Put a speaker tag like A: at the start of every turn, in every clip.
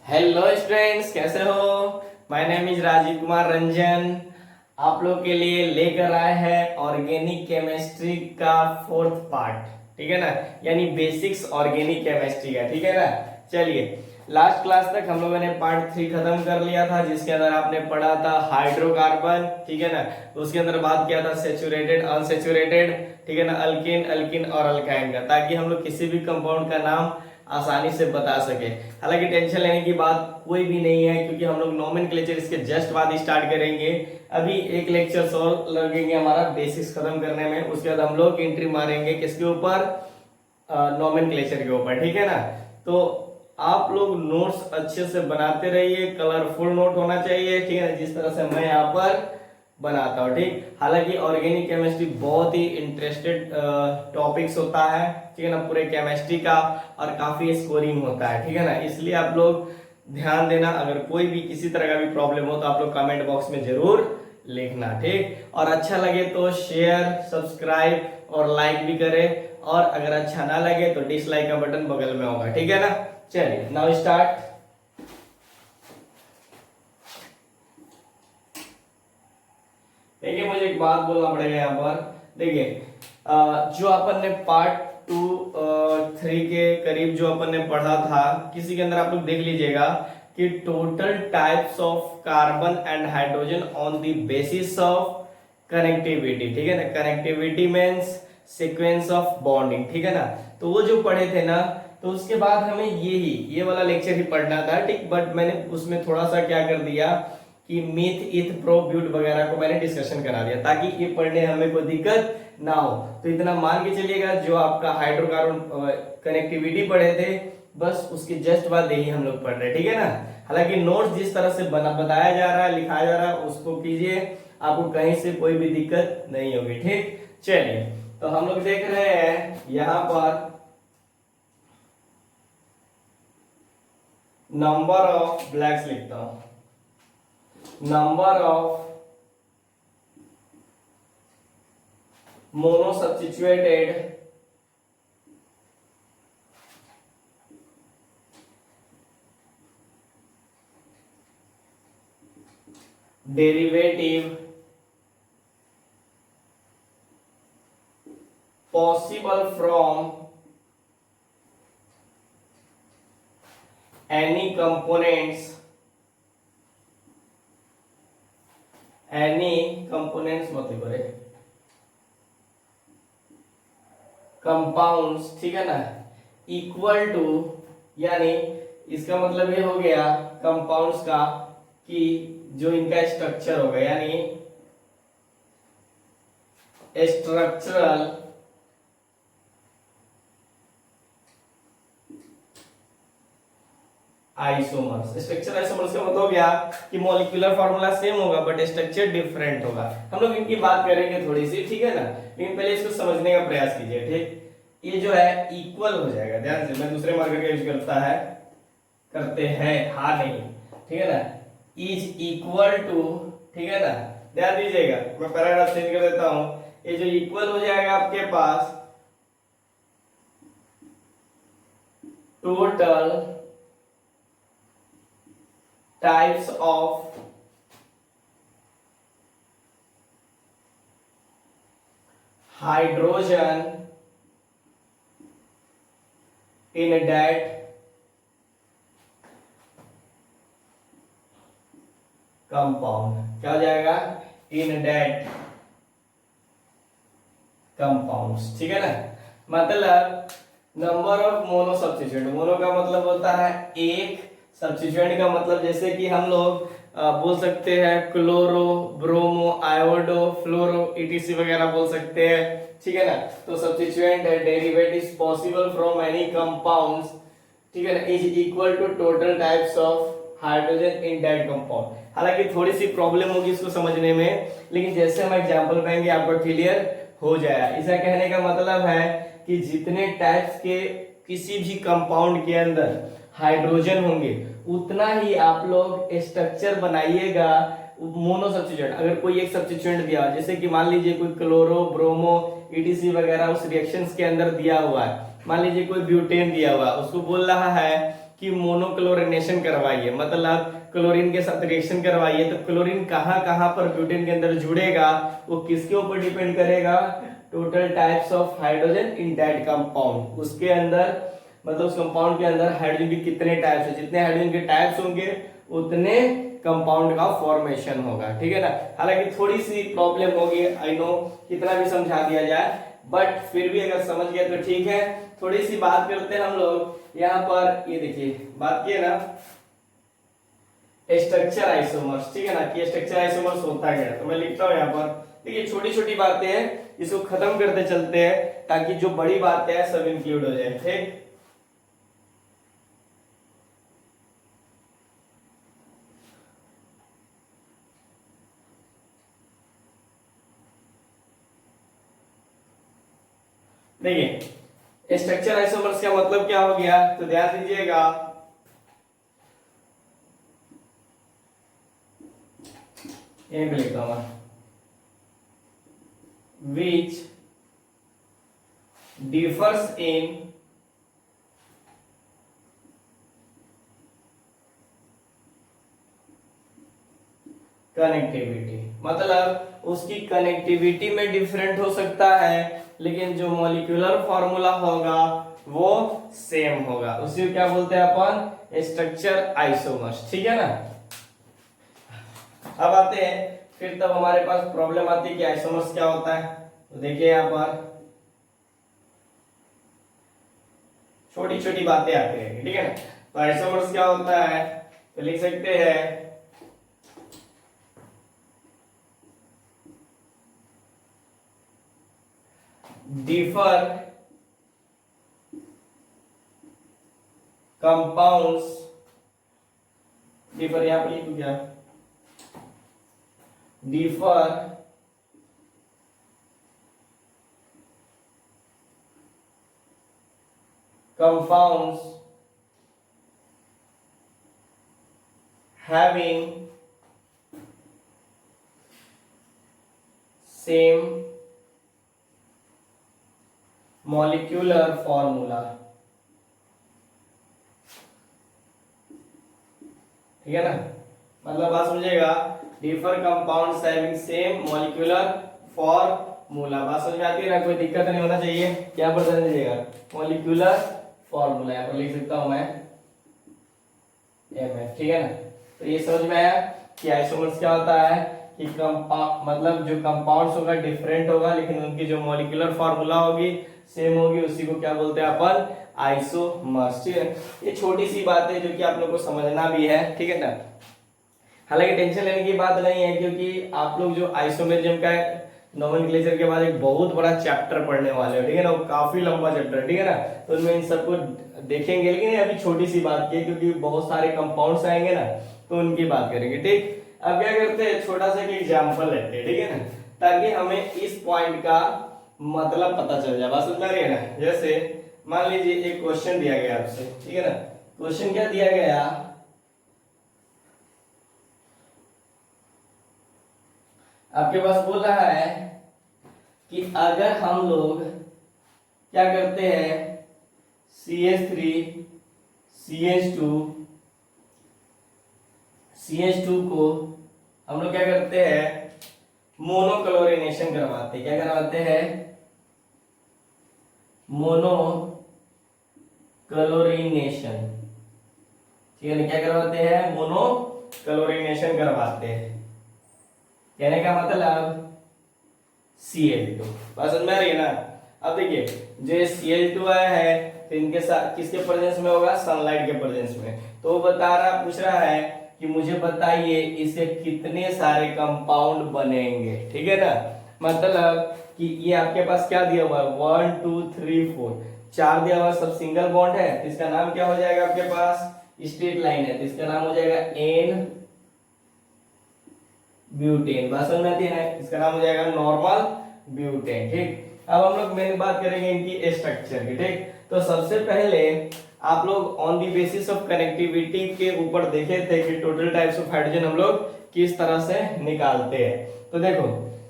A: Hello students, कैसे हो। My name is Rajeev Kumar Ranjan. आप लोग के लिए लेकर आए हैं ऑर्गेनिक केमिस्ट्री का फोर्थ पार्ट। ठीक है ना, यानी बेसिक्स ऑर्गेनिक केमिस्ट्री का। ठीक है ना। चलिए, लास्ट क्लास तक हम लोगों ने पार्ट 3 खत्म कर लिया था, जिसके अंदर आपने पढ़ा था हाइड्रोकार्बन। ठीक है ना, तो उसके अंदर बात किया था सेचुरेटेड, अनसेचुरेटेड, ठीक है ना, अल्केन, अल्किन और अल्काइन का, ताकि हम लोग किसी भी कंपाउंड का नाम आसानी से बता सके। हालांकि टेंशन लेने की बात कोई भी नहीं है, क्योंकि हम लोग नोमेनक्लेचर इसके जस्ट बाद स्टार्ट करेंगे। अभी एक लेक्चर और लगेंगे हमारा बेसिक्स खत्म करने में, उसके बाद हम लोग एंट्री मारेंगे किसके ऊपर, नोमेनक्लेचर के ऊपर। ठीक है ना। तो आप लोग नोट्स अच्छे से बनाते रहिए, कलरफुल नोट होना चाहिए। ठीक है, जिस तरह से मैं यहाँ पर बनाता हूँ। ठीक, हालांकि ऑर्गेनिक केमिस्ट्री बहुत ही इंटरेस्टेड टॉपिक्स होता है। ठीक है ना, पूरे केमिस्ट्री का, और काफी स्कोरिंग होता है। ठीक है ना, इसलिए आप लोग ध्यान देना। अगर कोई भी किसी तरह का भी प्रॉब्लम हो तो आप लोग कमेंट बॉक्स में जरूर लिखना। ठीक, और अच्छा लगे तो शेयर, सब्सक्राइब और लाइक भी करें, और अगर अच्छा ना लगे तो डिसलाइक का बटन बगल में होगा। ठीक है ना। चलिए, नाउ स्टार्ट। देखिए, मुझे एक बात बोलना पड़ेगा यहाँ पर। देखिए, जो अपन ने पार्ट 2-3 के करीब जो अपन ने पढ़ा था, किसी के अंदर आप लोग देख लीजिएगा कि total types of carbon and hydrogen on the basis of connectivity. ठीक है ना, connectivity means sequence of bonding. ठीक है ना, तो वो जो पढ़े थे ना, तो उसके बाद हमें ये वाला लेक्चर ही पढ़ना था। ठीक, बट मैंने उसमें थोड़ा सा क्या कर दिया कि मीथ, इथ, प्रो, ब्यूट वगैरह को मैंने डिस्कशन करा दिया, ताकि ये पढ़ने हमें कोई दिक्कत ना हो। तो इतना मान के चलिएगा, जो आपका हाइड्रोकार्बन कनेक्टिविटी पढ़े थे, बस उसके जस्ट बाद यही हम लोग पढ़ रहे हैं। ठीक है ना। हालांकि नोट्स जिस तरह से बताया जा रहा है, लिखाया जा रहा है, उसको कीजिए, आपको कहीं से कोई भी दिक्कत नहीं होगी। ठीक, चलिए, तो हम लोग देख रहे हैं यहां पर नंबर ऑफ ब्लैक्स लिखता हूं, number of monosubstituted derivative possible from any components मतलब करे कंपाउंड्स। ठीक है ना, इक्वल टू, यानी इसका मतलब ये हो गया कंपाउंड्स का कि जो इनका स्ट्रक्चर होगा, यानी स्ट्रक्चरल आइसोमर्स। स्ट्रक्चर आइसोमर्स का मतलब हो गया कि मॉलिक्यूलर फार्मूला सेम होगा बट स्ट्रक्चर डिफरेंट होगा। हम लोग इनकी बात करेंगे थोड़ी सी। ठीक है ना, लेकिन पहले इसको समझने का प्रयास कीजिए। ठीक, ये जो है इक्वल हो जाएगा, ध्यान से, मैं दूसरे मार्कर का यूज करते हैं, हाँ नहीं, ठीक है ना, इज इक्वल टू। ठीक है ना, ध्यान दीजिएगा, मैं पैराग्राफ चेंज कर देता हूं। ये जो इक्वल हो जाएगा आपके पास total types of hydrogen in that compound। क्या हो जाएगा, in that compounds। ठीक है ना, मतलब number of mono substituent. Mono का मतलब होता है एक, सब्स्टिट्यूएंट का मतलब जैसे कि हम लोग बोल सकते हैं क्लोरो, ब्रोमो, आयोडो, फ्लोरो, ईटीसी वगैरह बोल सकते हैं। ठीक है ना, तो सब्स्टिट्यूएंट है derivatives possible from any compounds. ठीक है ना, is equal to total types of hydrogen in that compound. हालांकि थोड़ी सी प्रॉब्लम होगी इसको समझने में, लेकिन जैसे हम एग्जांपल पाएंगे आपको क्लियर हो जाएगा। इसका कहने का मतलब है कि जितने टाइप्स के किसी भी कंपाउंड के अंदर हाइड्रोजन होंगे, उतना ही आप लोग स्ट्रक्चर बनाइएगा मोनो सब्स्टिट्यूएंट। अगर कोई एक सब्स्टिट्यूएंट दिया, जैसे कि मान लीजिए कोई क्लोरो, ब्रोमो, ईटीसी वगैरह उस रिएक्शंस के अंदर दिया हुआ है, मान लीजिए कोई ब्यूटेन दिया हुआ, उसको बोल रहा है कि मोनोक्लोरिनेशन करवाइए, मतलब क्लोरीन के साथ रिएक्शन करवाइए, तो क्लोरीन कहाँ कहाँ पर ब्यूटेन के अंदर जुड़ेगा वो किसके ऊपर डिपेंड करेगा, total types of hydrogen in that compound, उसके अंदर मतलब उस कंपाउंड के अंदर हाइड्रोजन के कितने टाइप्स है, जितने हाइड्रोजन के टाइप्स होंगे उतने कंपाउंड का फॉर्मेशन होगा, ठीक है ना। हालांकि थोड़ी सी प्रॉब्लम होगी, आई नो, कितना भी समझा दिया जाए, बट फिर भी अगर समझ गए तो ठीक है। थोड़ी सी बात करते हैं हम लोग यहाँ पर, ये देखिए बात किए ना स्ट्रक्चर आइसोमर्स, ठीक है ना, कि स्ट्रक्चर आइसोमर्स होता है, तो मैं लिखता हूँ यहाँ पर। देखिए छोटी छोटी बातें हैं, इसको खत्म करते चलते हैं ताकि जो बड़ी बातें हैं सब इंक्लूड हो जाए, ठीक। देखिए स्ट्रक्चर आइसोमर्स का मतलब क्या हो गया, तो ध्यान दीजिएगा, यहीं पे लिखता हूं विच डिफर्स इन कनेक्टिविटी, मतलब उसकी कनेक्टिविटी में डिफरेंट हो सकता है लेकिन जो मॉलिक्यूलर फॉर्मूला होगा वो सेम होगा, उसी को क्या बोलते हैं अपन, स्ट्रक्चर आइसोमर्स, ठीक है ना। अब आते हैं फिर, तब हमारे पास प्रॉब्लम आती है कि आइसोमर्स क्या होता है, तो देखिए यहाँ पर छोटी छोटी बातें आती रहेंगी, ठीक है ना। तो आइसोमर्स क्या होता है, तो लिख सकते हैं differ compounds, differ यहां पर लिखूं क्या, differ compounds having same molecular formula, ठीक है ना, मतलब बात समझेगा, differ compounds having same molecular formula, बात समझ में आती है ना, कोई दिक्कत नहीं होना चाहिए। क्या पर ध्यान दीजिएगा, मॉलिक्यूलर फॉर्मूला यहाँ पर लिख सकता हूं मैं MF, ठीक है ना। तो ये समझ में आया कि आइसोमर्स क्या होता है कि मतलब जो कंपाउंड्स होगा डिफरेंट होगा लेकिन उनकी जो मॉलिक्यूलर फॉर्मूला होगी सेम होगी, उसी को क्या बोलते हैं अपन, आइसोमर्स, ठीक है। ये छोटी सी बात है जो कि आप लोग को समझना भी है, ठीक है ना। हालांकि टेंशन लेने की बात नहीं है क्योंकि आप लोग जो आइसोमेरिज्म का नोमेनक्लेचर के बाद एक बहुत बड़ा चैप्टर पढ़ने वाले हो, ठीक है ना, वो काफी लंबा चैप्टर है, ठीक है ना। तो उनमें इन सबको देखेंगे, लेकिन ये अभी छोटी सी बात की क्योंकि बहुत सारे कंपाउंड्स आएंगे ना तो उनकी बात करेंगे, ठीक। अब क्या करते हैं, छोटा सा एक एग्जाम्पल लेते हैं, ठीक है ना, ताकि हमें इस पॉइंट का मतलब पता चल जाए, बात समझ में आ रही है ना। जैसे मान लीजिए एक क्वेश्चन दिया गया आपसे, ठीक है ना, क्वेश्चन क्या दिया गया, आपके पास बोल रहा है कि अगर हम लोग क्या करते हैं CH3 CH2 CH2 को हम लोग क्या करते हैं मोनोक्लोरिनेशन करवाते हैं, क्या करवाते हैं, मोनोक्लोरिनेशन, ठीक है ना, क्या करवाते हैं, मोनोक्लोरिनेशन करवाते हैं, कहने का मतलब Cl2, बात समझ में आ रही है ना। अब देखिए जो Cl2 आया है तो इनके साथ किसके प्रेजेंस में होगा, सनलाइट के प्रेजेंस में, तो वो पूछ रहा है कि मुझे बताइए इससे कितने सारे कंपाउंड बनेंगे, ठीक है ना। मतलब कि ये आपके पास क्या दिया हुआ है, 1 2 3 4 4 दिया हुआ, सब सिंगल बॉन्ड है, तो इसका नाम क्या हो जाएगा, आपके पास स्ट्रेट लाइन है तो इसका नाम हो जाएगा N ब्यूटेन, बात समझ में आती है ना, इसका नाम हो जाएगा नॉर्मल ब्यूटेन, ठीक। अब हम लोग मेन बात करेंगे इनकी स्ट्रक्चर की, ठीक। तो सबसे पहले आप लोग on the basis of connectivity के ऊपर देखे थे कि टोटल टाइप्स ऑफ हाइड्रोजन हम लोग किस तरह से निकालते हैं। तो देखो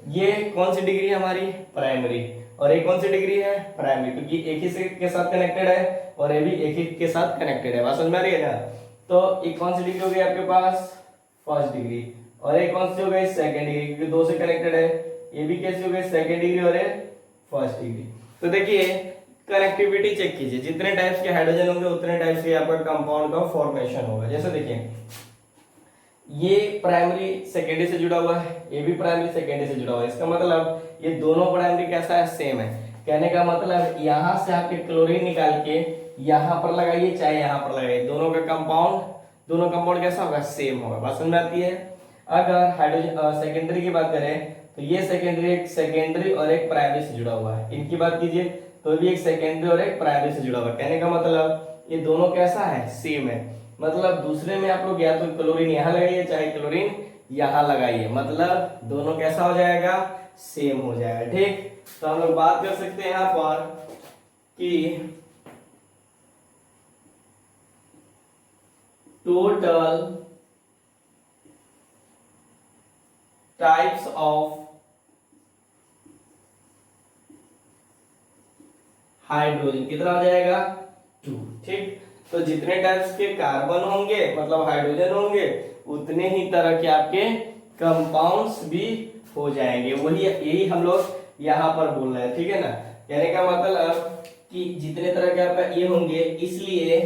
A: ये कौन सी डिग्री है हमारी, प्राइमरी, और ये कौन सी डिग्री है, प्राइमरी, क्योंकि एक ही से के साथ कनेक्टेड है और ये भी एक ही के साथ कनेक्टेड है। बात समझ में आ रही है ना। तो ये कौन सी डिग्री हो गई आपके पास, फर्स्ट डिग्री, और ये कौन सी हो गई, सेकंड डिग्री, क्योंकि दो से कनेक्टेड है। ये भी कैसी हो गई, सेकंड डिग्री और ये फर्स्ट डिग्री। तो देखिए कनेक्टिविटी चेक कीजिए, जितने टाइप्स के हाइड्रोजन होंगे उतने टाइप्स के आपका कंपाउंड का फॉर्मेशन होगा। जैसे देखिए ये प्राइमरी सेकेंडरी से जुड़ा हुआ है, ये भी प्राइमरी सेकेंडरी से जुड़ा हुआ है, इसका मतलब ये दोनों प्राइमरी कैसा है, सेम है। कहने का मतलब यहां से आपके क्लोरीन निकाल के यहां पर लगाइए चाहे यहां पर लगाइए, दोनों कंपाउंड कैसा होगा, सेम होगा। बात समझ में आती है। अगर हाइड्रोजन सेकेंडरी की बात करें तो ये सेकेंडरी और एक प्राइमरी से जुड़ा हुआ है। इनकी बात कीजिए तो भी एक सेकेंडरी और एक प्राइमरी से जुड़ा हुआ है। कहने का मतलब ये दोनों कैसा है, सेम है। मतलब दूसरे में आप लोग या तो क्लोरीन यहाँ लगाइए चाहे क्लोरीन यहाँ लगाइए, मतलब दोनों कैसा हो जाएगा, सेम हो जाएगा। ठीक, तो हम लोग बात कर सकते हैं यहाँ पर कि टोटल टाइप्स ऑफ हाइड्रोजन कितना हो जाएगा, 2। ठीक, तो जितने टाइप्स के कार्बन होंगे मतलब हाइड्रोजन होंगे उतने ही तरह के आपके कंपाउंड्स भी हो जाएंगे। वही यही हम लोग यहाँ पर बोल रहे हैं। ठीक है ना, कहने का मतलब कि जितने तरह के आपका ये होंगे, इसलिए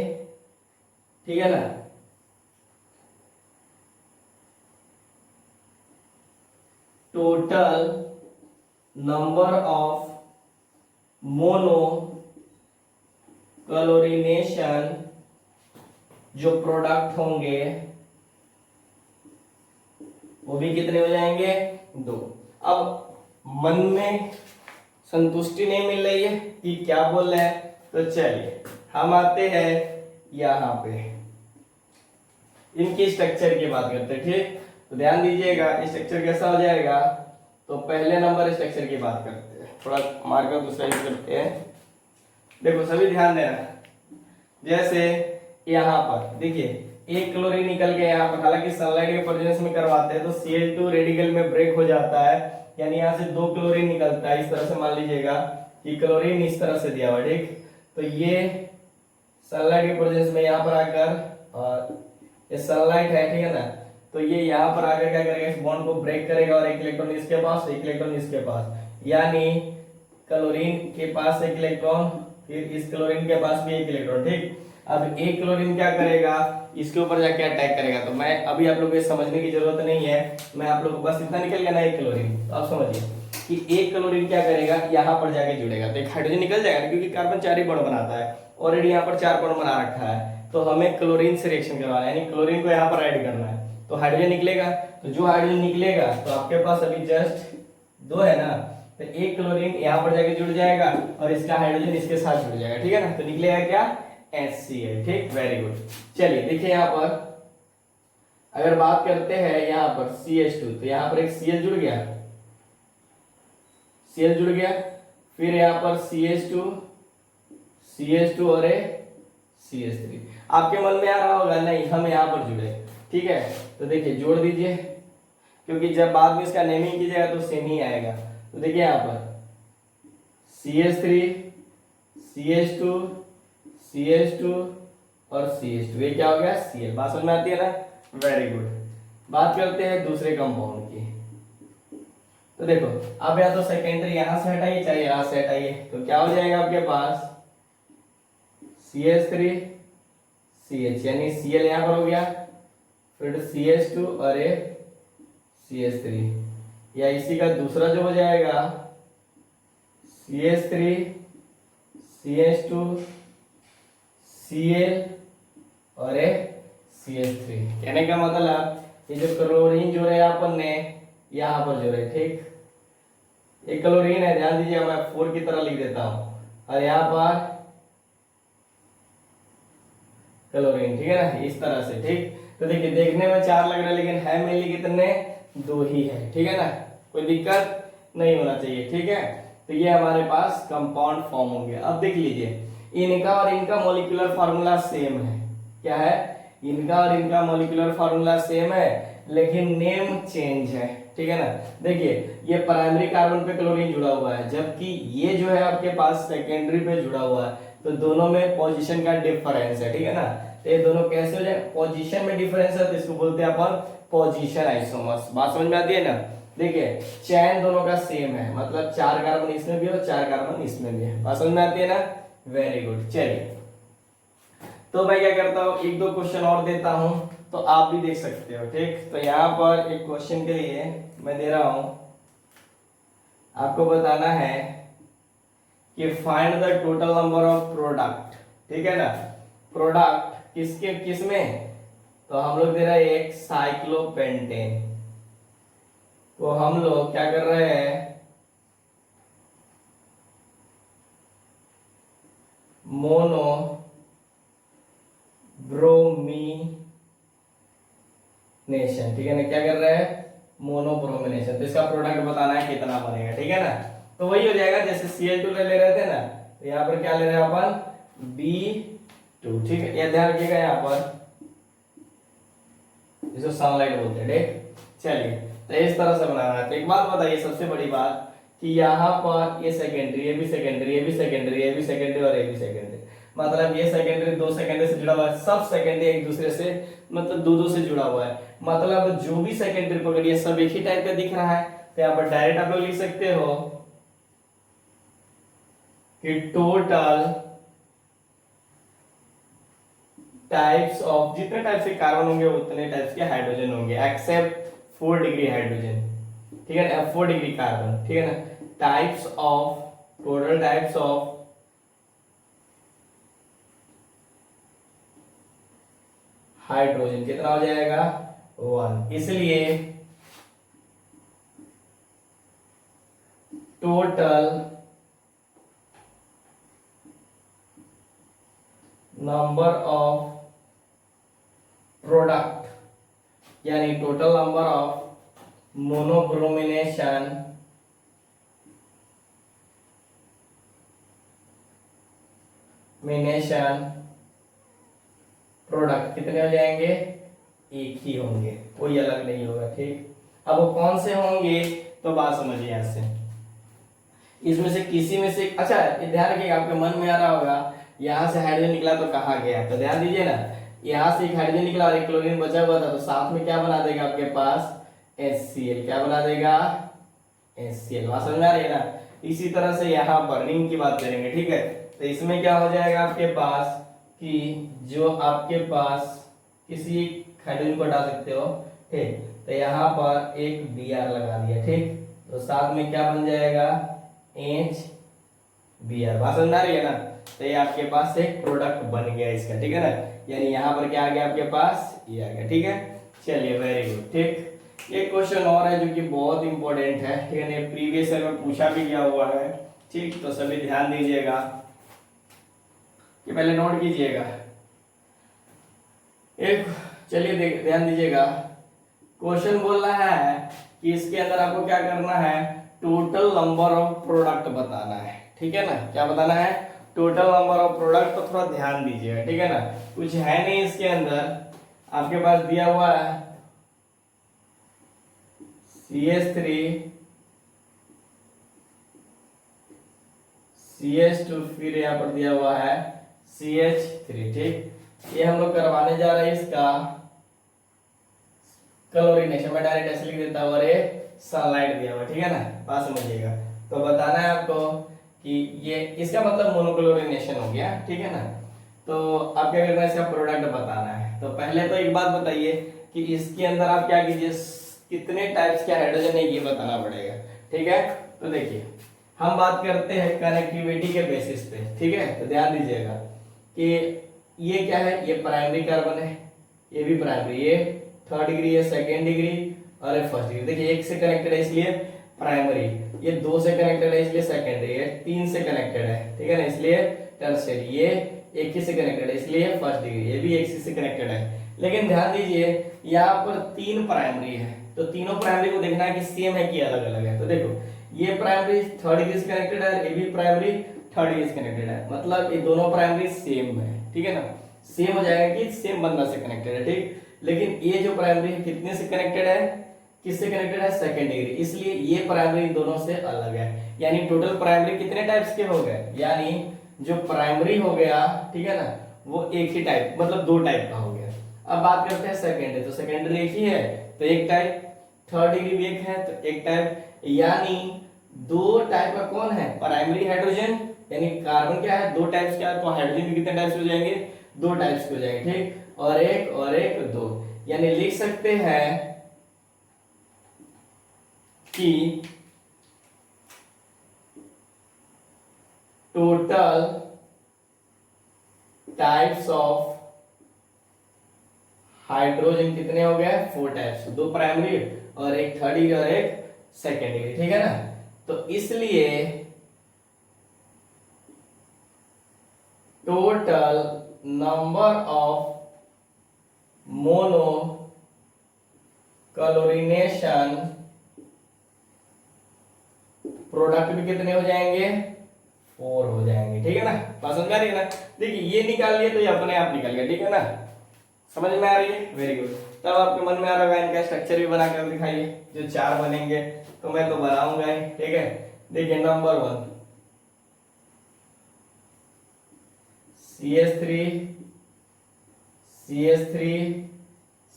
A: ठीक है ना, total number of mono chlorination जो प्रोडक्ट होंगे वो भी कितने हो जाएंगे, 2। अब मन में संतुष्टि नहीं मिल रही है कि क्या बोल रहे हैं, तो चलिए हम आते हैं यहाँ पे इनकी स्ट्रक्चर की बात करते हैं। ठीक, तो ध्यान दीजिएगा स्ट्रक्चर कैसा हो जाएगा। तो पहले नंबर स्ट्रक्चर की बात करते हैं, थोड़ा मार्कर दूसरा यूज करते हैं। देखो सभी ध्यान देना, जैसे यहाँ पर देखिए एक क्लोरीन निकल के यहाँ पर, हालांकि सनलाइट के प्रेजेंस में करवाते हैं तो Cl2 रेडिकल में ब्रेक हो जाता है, यानी यहाँ से 2 क्लोरीन निकलता है। इस तरह से मान लीजिएगा कि क्लोरीन इस तरह से दिया हुआ। ठीक, तो ये सनलाइट के प्रेजेंस में यहाँ पर आकर, और ये सनलाइट है, ठीक है ना, तो ये यहाँ पर आकर क्या करेगा, इस बॉन्ड को ब्रेक करेगा और एक इलेक्ट्रॉन इसके पास, एक इलेक्ट्रॉन इसके पास, यानी क्लोरीन के पास एक इलेक्ट्रॉन, फिर इस क्लोरीन के पास भी एक इलेक्ट्रॉन। ठीक, अब एक क्लोरीन क्या करेगा, इसके ऊपर जाके अटैक करेगा। तो मैं अभी आप लोगों को समझने की जरूरत नहीं है, मैं आप लोगों को बस इतना निकल गया ना एक क्लोरीन, तो आप समझिए कि एक क्लोरीन क्या करेगा, यहाँ पर जाके जुड़ेगा तो एक हाइड्रोजन निकल जाएगा, क्योंकि कार्बन 4 ही बॉन्ड बनाता है, ऑलरेडी यहाँ पर 4 बॉन्ड बना रखा है। तो हमें क्लोरीन से रिएक्शन करवाना है, यानी क्लोरीन को यहाँ पर ऐड करना है, तो हाइड्रोजन निकलेगा। तो जो हाइड्रोजन निकलेगा तो आपके पास अभी जस्ट 2 है ना, तो एक क्लोरीन यहाँ पर जाके जुड़ जाएगा और इसका हाइड्रोजन इसके साथ जुड़ जाएगा। ठीक है ना, तो निकलेगा क्या, HCl। ठीक, वेरी गुड। चलिए देखिए यहाँ पर अगर बात करते हैं यहाँ पर CH2, तो यहाँ पर एक Cl जुड़ गया, Cl जुड़ गया, फिर यहाँ पर CH2 और CH3। आपके मन में आ रहा होगा नहीं हम यहाँ पर जुड़े, ठीक है, तो देखिए जोड़ दीजिए, क्योंकि जब बाद में इसका नेमिंग कीजिएगा तो सेम ही आएगा। तो देखिए यहाँ पर CH3 CH2 CH2 और CH2, ये क्या हो गया, Cl। बात समझ में आती है ना, वेरी गुड। बात करते हैं दूसरे कंपाउंड की। तो देखो अब या तो सेकेंडरी यहां से हटाइए चाहे यहां से हटाइए, तो क्या हो जाएगा आपके पास CH3 CH, यानी Cl यहां पर हो गया, फिर CH2 और CH3, या इसी का दूसरा जो हो जाएगा CH3 CH2 Cl और CH3। कहने का मतलब ये जो क्लोरीन जोड़े अपन ने यहाँ पर जोड़े, ठीक, एक क्लोरीन है, ध्यान दीजिए मैं 4 की तरह लिख देता हूं, और यहाँ पर क्लोरीन, ठीक है ना, इस तरह से। ठीक, तो देखिए देखने में 4 लग रहा है लेकिन है मेनली कितने, 2 ही है। ठीक है ना, कोई दिक्कत नहीं होना चाहिए। ठीक है, तो ये हमारे पास कंपाउंड फॉर्म होंगे। अब देख लीजिए इनका और इनका मॉलिक्यूलर फार्मूला सेम है। क्या है, इनका और इनका मॉलिक्यूलर फार्मूला सेम है, लेकिन नेम चेंज है। ठीक है ना। देखिए ये प्राइमरी कार्बन पे क्लोरीन जुड़ा हुआ है, जबकि ये जो है आपके पास सेकेंडरी पे जुड़ा हुआ है, तो दोनों में पोजीशन का डिफरेंस है, ठीक है ना। तो ये दोनों कैसे हो जाए, पोजीशन में डिफरेंस है तो इसको बोलते हैं अपन पोजीशन आइसोमर्स। बात समझ में आती है ना। देखिए चैन दोनों का सेम है, मतलब 4 कार्बन इसमें भी और 4 कार्बन इसमें भी है। बात समझ में आती है ना, वेरी गुड। चलिए तो मैं क्या करता हूँ, एक दो क्वेश्चन और देता हूँ तो आप भी देख सकते हो, ठीक। तो यहाँ पर एक क्वेश्चन के लिए मैं दे रहा हूं, आपको बताना है कि find the total number of product, ठीक है ना। प्रोडक्ट किसके किस में, तो हम लोग दे रहे हैं एक साइक्लोपेंटेन, तो हम लोग क्या कर रहे हैं, मोनो ब्रोमिनेशन, ठीक है ना। क्या कर रहे हैं, मोनोब्रोमिनेशन। तो इसका प्रोडक्ट बताना है कितना बनेगा, ठीक है ना। तो वही हो जाएगा जैसे Cl2 ले रहे थे ना, तो यहाँ पर क्या ले रहे हैं अपन B2, ठीक है। ये ध्यान रखिएगा, यहाँ पर इसको सनलाइट बोलते हैं, ठीक। चलिए तो इस तरह से बनाना है। तो एक बात बताइए, सबसे बड़ी बात कि यहाँ पर ये सेकेंडरी, ये भी सेकेंडरी, ये भी सेकेंडरी, ये भी सेकेंडरी और ये भी सेकेंडरी, मतलब ये सेकेंडरी 2 सेकेंडरी से जुड़ा हुआ है, सब सेकेंडरी एक दूसरे से मतलब दो से जुड़ा हुआ है, मतलब जो भी सेकेंडरी पकड़िए सब एक ही टाइप का दिख रहा है। तो यहाँ पर डायरेक्ट आप लोग लिख सकते हो कि टोटल टाइप्स ऑफ, जितने टाइप के कार्बन होंगे उतने टाइप्स के हाइड्रोजन होंगे, एक्सेप्ट 4 डिग्री हाइड्रोजन, ठीक है ना, 4 डिग्री कार्बन, ठीक है ना। Types of, total types of hydrogen कितना हो जाएगा 1, इसलिए टोटल नंबर ऑफ प्रोडक्ट, यानी total number of monobromination product कितने हो जाएंगे, एक ही होंगे, कोई अलग नहीं होगा, ठीक। अब वो कौन से होंगे, तो बात समझिए यहां से, इसमें से किसी में से, अच्छा ध्यान रखिएगा, आपके मन में आ रहा होगा यहाँ से हाइड्रोजन निकला तो कहाँ गया, तो ध्यान दीजिए ना, यहाँ से एक हाइड्रोजन निकला और एक क्लोरीन बचा हुआ था, तो साथ में क्या बना देगा आपके पास HCl, क्या बना देगा HCl। बात समझ में आ रही है ना। इसी तरह से यहाँ पर रिंग की बात करेंगे, ठीक है। तो इसमें क्या हो जाएगा आपके पास कि जो आपके पास किसी हाइड्रोजन को हटा सकते हो, ठीक। तो यहाँ पर एक Br लगा दिया, ठीक। तो साथ में क्या बन जाएगा HBr। बात समझ में आ रही है ना। तो ये आपके पास एक प्रोडक्ट बन गया इसका, ठीक है ना। यानी यहाँ पर क्या आ गया आपके पास, ये आ गया, ठीक है। चलिए वेरी गुड, ठीक। एक क्वेश्चन और है जो कि बहुत इंपॉर्टेंट है, ठीक है ना, प्रीवियस ईयर में पूछा भी गया हुआ है, ठीक। तो सभी ध्यान दीजिएगा कि पहले नोट कीजिएगा एक, चलिए ध्यान दीजिएगा। क्वेश्चन बोल रहा है कि इसके अंदर आपको क्या करना है, टोटल नंबर ऑफ प्रोडक्ट बताना है, ठीक है ना। क्या बताना है, टोटल नंबर ऑफ प्रोडक्ट। तो थोड़ा ध्यान दीजिएगा, ठीक है ना। कुछ है नहीं इसके अंदर, आपके पास दिया हुआ है CH3 CH2, फिर यहाँ पर दिया हुआ है CH3, ठीक। ये हम लोग करवाने जा रहे हैं इसका क्लोरीनेशन, मैं डायरेक्ट ऐसे लिख देता हूँ और ये सनलाइट दिया हुआ, ठीक है ना। बात समझिएगा। तो बताना है आपको कि ये इसका मतलब मोनोक्लोरिनेशन हो गया, ठीक है ना। तो आप क्या करना है, इसका प्रोडक्ट बताना है। तो पहले तो एक बात बताइए कि इसके अंदर आप क्या कीजिए, कितने टाइप्स के हाइड्रोजन है ये बताना पड़ेगा, ठीक है। तो देखिए हम बात करते हैं कनेक्टिविटी के बेसिस पे, ठीक है। तो ध्यान दीजिएगा कि ये क्या है, ये प्राइमरी कार्बन है, ये भी प्राइमरी, ये 3rd डिग्री है, 2nd डिग्री और ये 1st डिग्री। देखिए 1 से कनेक्टेड है इसलिए प्राइमरी, ये 2 से कनेक्टेड है इसलिए सेकेंडरी, ये 3 से कनेक्टेड है, ठीक है ना, इसलिए टर्शियरी, ये 1 ही से कनेक्टेड है इसलिए 1st डिग्री, ये भी 1 से कनेक्टेड है। लेकिन ध्यान दीजिए यहाँ पर 3 प्राइमरी है, तो तीनों प्राइमरी को देखना है कि सेम है कि अलग अलग है। तो देखो ये प्राइमरी 3rd डिग्री से कनेक्टेड है, ये भी प्राइमरी 3rd डिग्री से कनेक्टेड है, मतलब ये दोनों प्राइमरी सेम है, ठीक है ना। सेम हो जाएगा कि सेम बंदा से कनेक्टेड है, ठीक। लेकिन ये जो प्राइमरी है कितने से कनेक्टेड है, किससे कनेक्टेड है, सेकेंड डिग्री, इसलिए ये प्राइमरी इन दोनों से अलग है। यानी टोटल प्राइमरी कितने टाइप्स के हो गए, यानी जो प्राइमरी हो गया, ठीक है ना, वो एक ही टाइप, मतलब दो टाइप का हो गया। अब बात करते हैं सेकेंडरी, तो सेकेंडरी एक ही है तो एक टाइप, थर्ड डिग्री भी एक है तो एक टाइप, यानी दो टाइप का कौन है, प्राइमरी हाइड्रोजन, यानी कार्बन क्या है, दो टाइप्स क्या है, तो हाइड्रोजन भी कितने टाइप्स हो जाएंगे, दो टाइप्स हो जाएंगे, ठीक, और एक दो, यानी लिख सकते हैं कि टोटल टाइप्स ऑफ हाइड्रोजन कितने हो गए, फोर टाइप्स, दो प्राइमरी और एक थर्ड डिग्री और एक सेकेंड डिग्री, ठीक है ना। तो इसलिए total number of mono chlorination product भी कितने हो जाएंगे, फोर हो जाएंगे, ठीक है ना, बात समझ में आ रही है ना। देखिए ये निकाल लिए तो ये अपने आप निकल गया, ठीक है ना, समझ में आ रही है, वेरी गुड। तब आपके मन में आ रहा होगा इनका स्ट्रक्चर भी बना कर दिखाइए, जो चार बनेंगे, तो मैं तो बनाऊंगा ही, ठीक है। देखिए नंबर 1 CH3 CH3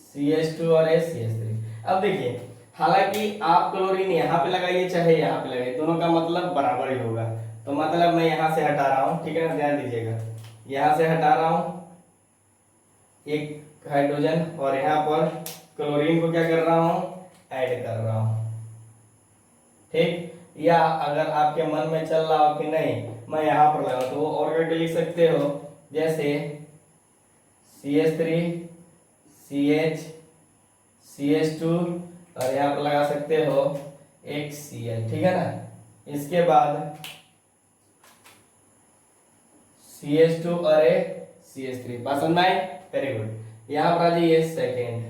A: CH2 और CH3। अब देखिए हालांकि आप क्लोरीन यहाँ पे लगाइए चाहे यहाँ पे लगाइए, दोनों का मतलब बराबर ही होगा, तो मतलब मैं यहाँ से हटा रहा हूँ, ठीक है ना, ध्यान दीजिएगा, यहाँ से हटा रहा हूँ एक हाइड्रोजन और यहाँ पर क्लोरीन को क्या कर रहा हूँ, ऐड कर रहा हूँ, ठीक। या अगर आपके मन में चल रहा हो कि नहीं मैं यहाँ पर लगाऊं, तो वो और करके लिख सकते हो, जैसे CH3 CH CH2 और यहाँ पर लगा सकते हो एक Cl, ठीक है ना। इसके बाद CH2 और एक CH3, पसंद आए, वेरी गुड। यहाँ पर आ जाइए सेकेंड,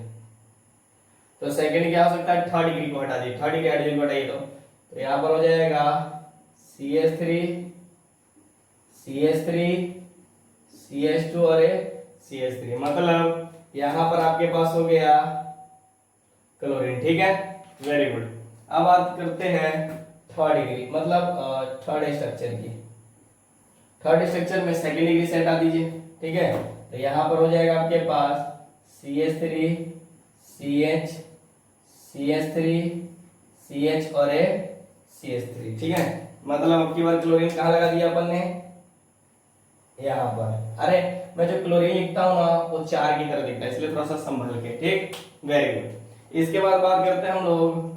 A: तो सेकेंड क्या हो सकता है, थर्ड डिग्री को हटा दीजिए, थर्ड डिग्री हाइड्रोजन को हटाइए, तो यहाँ पर हो जाएगा CH3 CH3 CH2 और एक CH3, मतलब यहाँ पर आपके पास हो गया क्लोरीन, ठीक है, वेरी गुड। अब बात करते हैं थर्ड डिग्री, मतलब थर्ड स्ट्रक्चर की। थर्ड स्ट्रक्चर में सेकेंड डिग्री से हटा दीजिए, ठीक है, तो यहाँ पर हो जाएगा आपके पास CH3 CH CH3 CH और एक CH3, ठीक है, मतलब अब की बार क्लोरीन कहाँ लगा दिया अपन ने, यहाँ पर। अरे मैं जो क्लोरीन लिखता हूँ ना वो चार की तरह दिखता है, इसलिए थोड़ा सा संभल के, ठीक, वेरी गुड। इसके बाद बात करते हैं हम लोग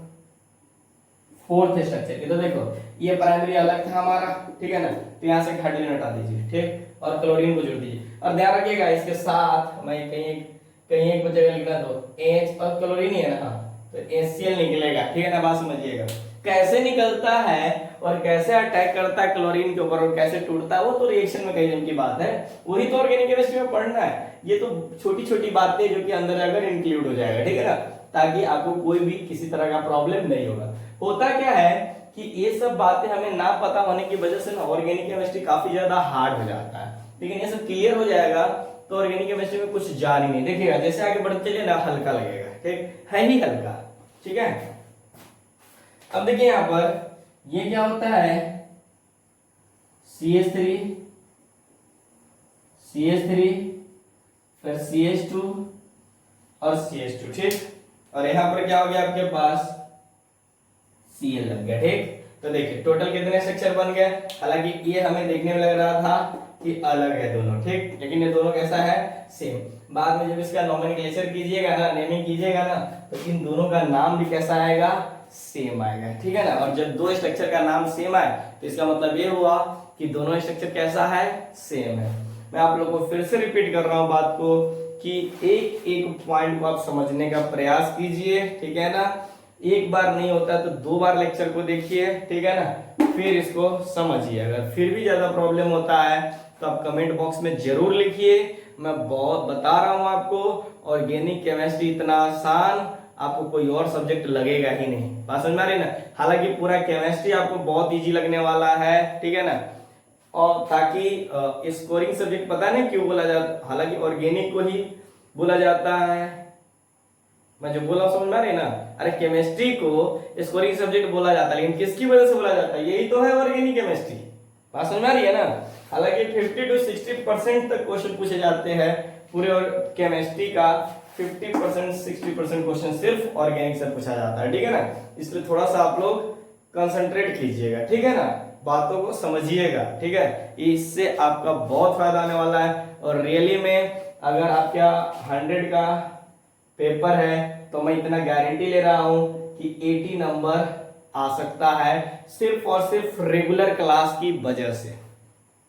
A: फोर्थ स्ट्रक्चर की। तो देखो ये प्राइमरी अलग था हमारा, ठीक है ना, तो यहाँ से हाइड्रोजन हटा दीजिए, ठीक, और क्लोरीन को जोड़ दीजिए, और ध्यान रखिएगा इसके साथ मैं कहीं कहीं एक जगह लिखना दो H और क्लोरीन ही है ना, तो HCl निकलेगा, ठीक है ना, बात समझिएगा। कैसे निकलता है और कैसे अटैक करता है क्लोरीन के ऊपर और कैसे टूटता है, वो तो रिएक्शन में कई दिन की बात है, वही तो ऑर्गेनिक केमिस्ट्री में पढ़ना है। ये तो छोटी छोटी बातें जो कि अंदर जाकर इंक्लूड हो जाएगा, ठीक है ना, ताकि आपको कोई भी किसी तरह का प्रॉब्लम नहीं होगा। होता क्या है कि ये सब बातें हमें ना पता होने की वजह से ना ऑर्गेनिक केमिस्ट्री काफी ज्यादा हार्ड हो जाता है, लेकिन ये सब क्लियर हो जाएगा तो ऑर्गेनिक केमिस्ट्री में कुछ जान ही नहीं, देखिएगा जैसे आगे बढ़ते चलिए ना हल्का लगेगा, ठीक है ही हल्का, ठीक है। अब देखिए यहाँ पर ये क्या होता है, CH3 CH3 फिर CH2 और CH2, ठीक, और यहाँ पर क्या हो गया आपके पास Cl लग गया, ठीक। तो देखिए टोटल कितने स्ट्रक्चर बन गए, हालांकि ये हमें देखने में लग रहा था कि अलग है दोनों, ठीक, लेकिन ये दोनों कैसा है, सेम। बाद में जब इसका नोमेनक्लेचर कीजिएगा ना, नेमिंग कीजिएगा ना, तो इन दोनों का नाम भी कैसा आएगा, सेम आएगा, ठीक है ना। और जब दो स्ट्रक्चर का नाम सेम आए तो इसका मतलब ये हुआ कि दोनों स्ट्रक्चर कैसा है, सेम है। मैं आप लोगों को फिर से रिपीट कर रहा हूँ बात को कि एक एक पॉइंट को आप समझने का प्रयास कीजिए, ठीक है ना। एक बार नहीं होता तो दो बार लेक्चर को देखिए, ठीक है ना, फिर इसको समझिए। अगर फिर भी ज्यादा प्रॉब्लम होता है तो आप कमेंट बॉक्स में जरूर लिखिए। मैं बहुत बता रहा हूं आपको, ऑर्गेनिक केमिस्ट्री इतना आसान आपको कोई और सब्जेक्ट लगेगा ही नहीं, बात समझ में आ रही ना। हालांकि पूरा केमिस्ट्री आपको बहुत इजी लगने वाला है, ठीक है ना, और ताकि स्कोरिंग सब्जेक्ट पता नहीं क्यों बोला जाता, हालांकि ऑर्गेनिक को ही बोला जाता है मैं जो बोला समझ में आ रही है ना। अरे केमिस्ट्री को स्कोरिंग सब्जेक्ट बोला जाता है, लेकिन किसकी वजह से बोला जाता है, यही तो है ऑर्गेनिक केमिस्ट्री। बात समझ में आ रही है ना। हालांकि 50 to 60% तक क्वेश्चन पूछे जाते हैं पूरे और केमिस्ट्री का 50% 60% क्वेश्चन सिर्फ ऑर्गेनिक से पूछा जाता है, ठीक है ना। इसलिए थोड़ा सा आप लोग कंसंट्रेट कीजिएगा, ठीक है ना, बातों को समझिएगा, ठीक है। इससे आपका बहुत फायदा आने वाला है। और रियली में अगर आपका 100 का पेपर है तो मैं इतना गारंटी ले रहा हूं कि 80 नंबर आ सकता है, सिर्फ और सिर्फ रेगुलर क्लास की वजह से।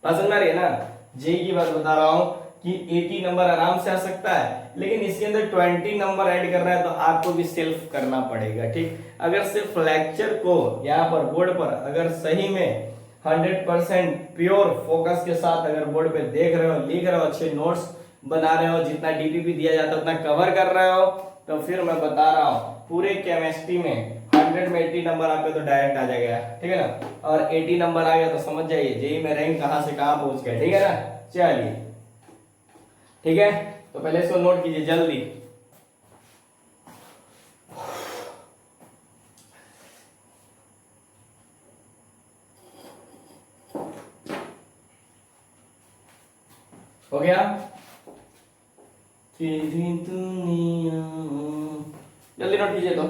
A: समझ में आ रही है ना। जेई की बात बता रहा हूं कि 80 नंबर आराम से आ सकता है, लेकिन इसके अंदर 20 नंबर ऐड करना है तो आपको भी सेल्फ करना पड़ेगा, ठीक। अगर सिर्फ लेक्चर को यहाँ पर बोर्ड पर अगर सही में 100% प्योर फोकस के साथ अगर बोर्ड पे देख रहे हो, लिख रहे हो, अच्छे नोट्स बना रहे हो, जितना डीपीपी दिया जाता है उतना कवर कर रहे हो, तो फिर मैं बता रहा हूँ पूरे केमिस्ट्री में 100 में 80 नंबर आपके तो डायरेक्ट आ जाएगा, ठीक है ना। और 80 नंबर आ गया तो समझ जाइए जेई में रैंक कहां से कहां पहुंच गया, ठीक है ना। चलिए ठीक है, तो पहले इसको नोट कीजिए जल्दी। हो गया। दुनिया जल्दी नोट कीजिए तो।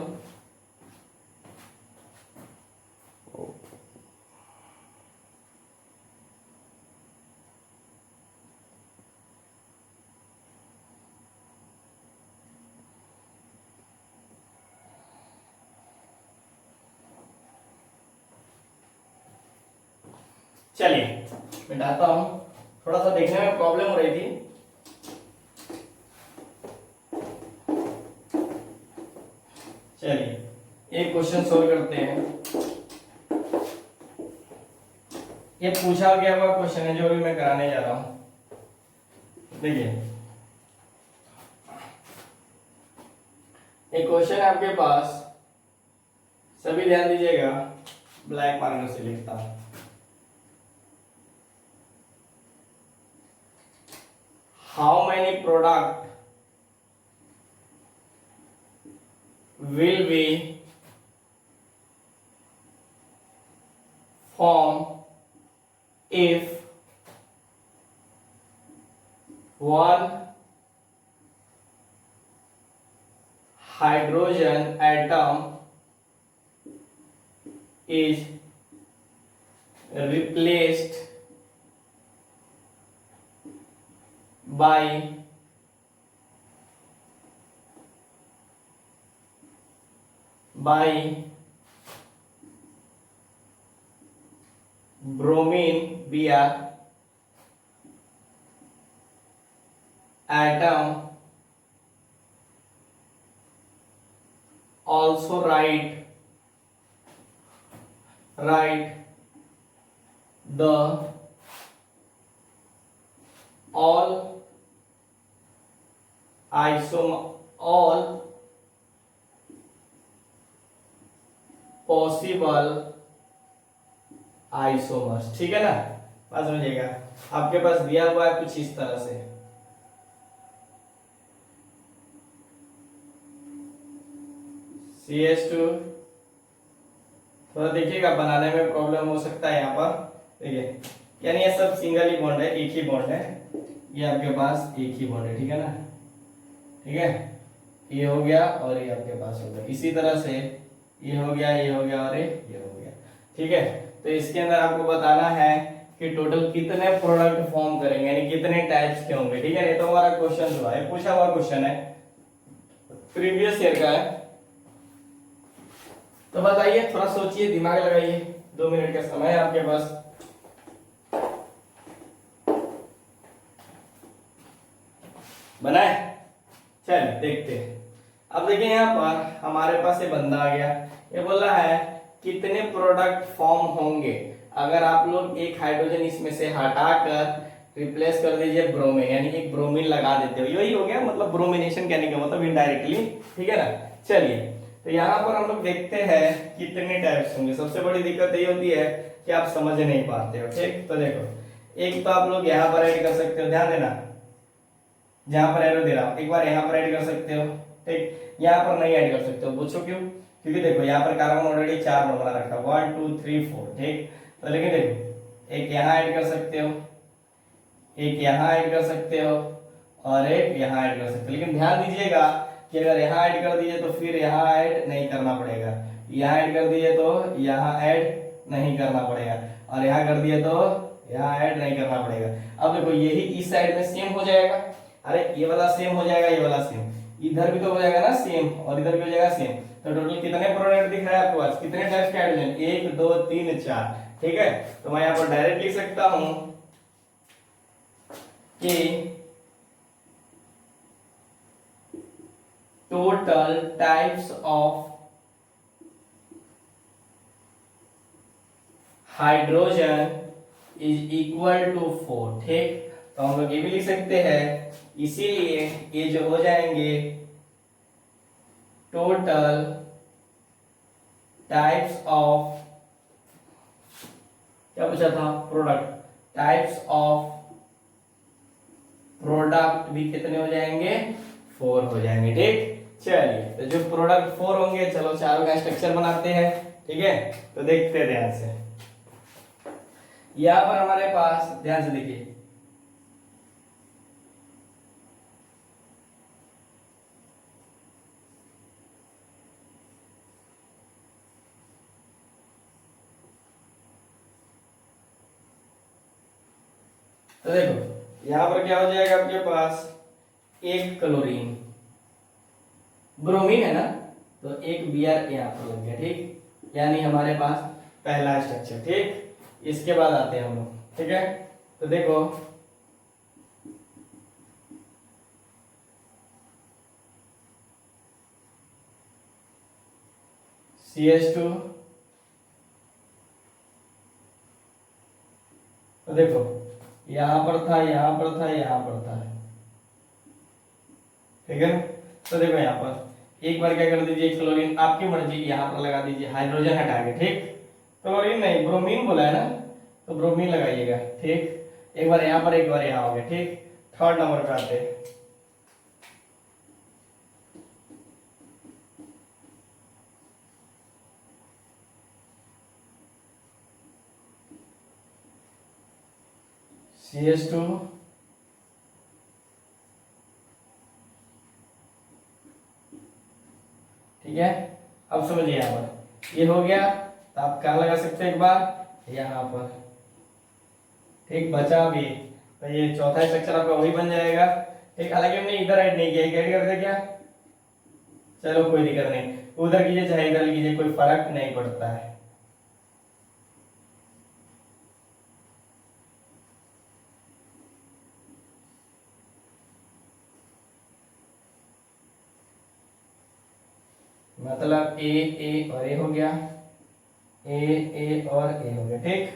A: चलिए मिटाता हूं, थोड़ा सा देखने में प्रॉब्लम हो रही थी। चलिए एक क्वेश्चन सोल्व करते हैं। ये पूछा गया हुआ क्वेश्चन है जो अभी मैं कराने जा रहा हूं। देखिए एक क्वेश्चन है आपके पास, सभी ध्यान दीजिएगा, ब्लैक मार्कर से लिखता हूं। How many product will be formed if one hydrogen atom is replaced by bromine Br atom. Also write the all possible isomers, ठीक है ना। बात समझिएगा, आपके पास दिया हुआ है कुछ इस तरह से, CH2, थोड़ा देखिएगा बनाने में प्रॉब्लम हो सकता है यहाँ पर। देखिए यानी ये सब सिंगल ही बॉन्ड है, एक ही बॉन्ड है, ये आपके पास एक ही बॉन्ड है, ठीक है ना। ठीक है, ये हो गया और ये आपके पास हो गया। इसी तरह से ये हो गया, ये हो गया और ये हो गया, ठीक है। तो इसके अंदर आपको बताना है कि टोटल कितने प्रोडक्ट फॉर्म करेंगे, यानी कितने टाइप्स के होंगे, ठीक है। ये तो हमारा क्वेश्चन हुआ है, पूछा हुआ क्वेश्चन है, प्रीवियस ईयर का है। तो बताइए, थोड़ा सोचिए, दिमाग लगाइए, 2 मिनट का समय है आपके पास। बनाए, चल देखते हैं। अब देखिए यहाँ पर हमारे पास ये बंदा आ गया, ये बोल रहा है कितने प्रोडक्ट फॉर्म होंगे अगर आप लोग एक हाइड्रोजन इसमें से हटाकर रिप्लेस कर दीजिए ब्रोमीन, यानी एक ब्रोमीन लगा देते हो। यही हो गया, मतलब ब्रोमिनेशन कहने का मतलब इनडायरेक्टली, ठीक है ना। चलिए तो यहाँ पर हम लोग देखते हैं कितने टाइप्स होंगे। सबसे बड़ी दिक्कत ये होती है कि आप समझ नहीं पाते हो, ठीक। तो देखो, एक तो आप लोग यहाँ पर ऐड कर सकते हो, ध्यान देना, जहां पर एरो दे रहा हूं, एक बार यहाँ पर ऐड कर सकते हो, ठीक, यहाँ पर नहीं ऐड कर सकते हो, पूछो क्यों? क्योंकि देखो यहाँ पर कार्बन ऑलरेडी 4 में बना रखा, 1 2 3 4, ठीक। तो लेकिन देखो एक यहाँ ऐड कर सकते हो, एक यहाँ ऐड कर सकते हो और एक यहाँ ऐड कर सकते हो, लेकिन ध्यान दीजिएगा कि अगर यहाँ ऐड कर दीजिए तो फिर यहाँ ऐड नहीं करना पड़ेगा, यहाँ ऐड कर दीजिए तो यहाँ ऐड नहीं करना पड़ेगा, और यहाँ कर दिए तो यहाँ ऐड नहीं करना पड़ेगा। अब देखो यही इस साइड में सेम हो जाएगा, अरे ये वाला सेम हो जाएगा, ये वाला सेम, इधर भी तो हो जाएगा ना सेम, और इधर भी हो जाएगा सेम। तो टोटल कितने प्रोडक्ट दिख रहा है आपको पास, कितने टाइप्स के हाइड्रोजन, 1 2 3 4, ठीक है। तो मैं यहाँ पर डायरेक्ट लिख सकता हूं कि total types of hydrogen is equal to 4, ठीक। तो हम लोग ये भी लिख सकते हैं, इसीलिए ये जो हो जाएंगे टोटल टाइप्स ऑफ, क्या पूछा था, प्रोडक्ट, टाइप्स ऑफ प्रोडक्ट भी कितने हो जाएंगे, 4 हो जाएंगे, ठीक। चलिए तो जो प्रोडक्ट 4 होंगे, चलो चारों का स्ट्रक्चर बनाते हैं, ठीक है। तो देखते हैं ध्यान से, यहां पर हमारे पास ध्यान से देखिए, तो देखो यहां पर क्या हो जाएगा आपके पास, एक क्लोरीन, ब्रोमीन है ना, तो एक Br यहाँ पर लग गया, ठीक। यानी हमारे पास पहला स्ट्रक्चर, ठीक। इसके बाद आते हैं हम लोग, ठीक है। तो देखो CH2, तो देखो यहां पर था, यहां पर था, यहां पर था, ठीक है। तो देखो यहाँ पर एक बार क्या कर दीजिए, क्लोरीन आपकी मर्जी यहाँ पर लगा दीजिए, हाइड्रोजन हटा के, ठीक। क्लोरीन नहीं, ब्रोमीन बोला है ना, तो ब्रोमीन लगाइएगा, ठीक। एक बार यहाँ पर, एक बार यहाँ हो गया, ठीक। थर्ड नंबर पे आते हैं, CH2, ठीक है। अब समझिए यहाँ पर ये हो गया, तो आप क्या लगा सकते हैं एक बार यहाँ पर, ठीक। बचा भी, तो ये चौथा स्ट्रक्चर आपका वही बन जाएगा, ठीक। हालांकि हमने इधर ऐड नहीं किया, ऐड कर दे क्या, चलो कोई दिक्कत नहीं, उधर कीजिए चाहे इधर कीजिए, कोई फर्क नहीं पड़ता है। मतलब ए और ए हो गया, ए और ए हो गया, ठीक।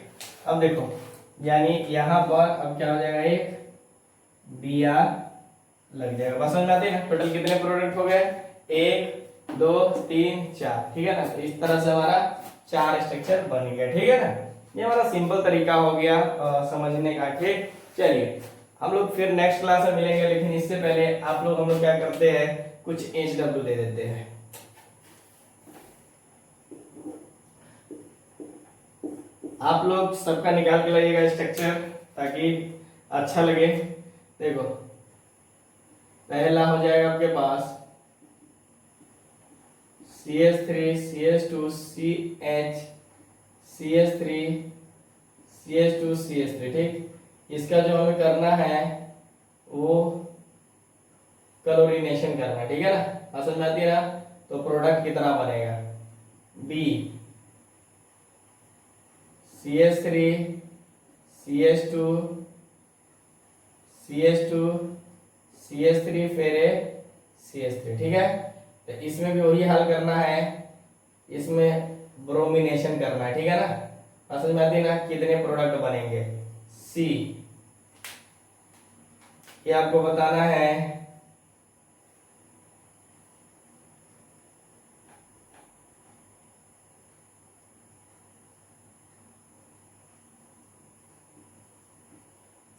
A: अब देखो यानी यहां पर अब क्या हो जाएगा, एक Br लग जाएगा, बस समझ में आती है ना। टोटल कितने प्रोडक्ट हो गए, 1 2 3 4, ठीक है ना। तो इस तरह से हमारा 4 स्ट्रक्चर बन गया, ठीक है ना। ये हमारा सिंपल तरीका हो गया समझने का, ठीक। चलिए हम लोग फिर नेक्स्ट क्लास में मिलेंगे, लेकिन इससे पहले आप लोग, हम लोग क्या करते हैं, कुछ HW दे देते हैं। आप लोग सबका निकाल के लाइएगा स्ट्रक्चर, ताकि अच्छा लगे। देखो पहला हो जाएगा आपके पास CH3 CH2 CH CH3 CH2 CH3, ठीक। इसका जो हमें करना है वो क्लोरीनेशन करना है, ठीक है ना, समझ में आती है ना। तो प्रोडक्ट कितना बनेगा, B CH3 CH2 CH2 CH3 फिर CH3, ठीक है। तो इसमें भी वही हल करना है, इसमें ब्रोमिनेशन करना है, ठीक है ना। समझ में आती है ना, कितने प्रोडक्ट बनेंगे, C ये आपको बताना है।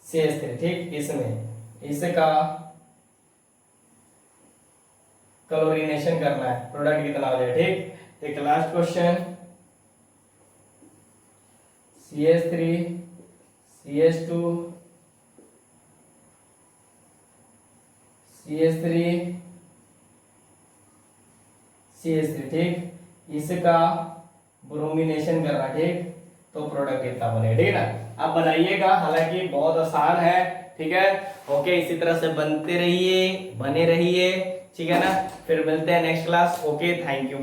A: CH3, ठीक। इसमें इसका क्लोरीनेशन करना है, प्रोडक्ट कितना हो जाए। ठीक, एक last question, CH3 CH2 CH3 CH3, ठीक, इसका ब्रोमिनेशन करना। ठीक, तो प्रोडक्ट कितना बने, ठीक है ना। आप बनाइएगा, हालांकि बहुत आसान है। ठीक है, ओके, इसी तरह से बनते रहिए, बने रहिए, ठीक है ना। फिर मिलते हैं next class. Okay, thank you.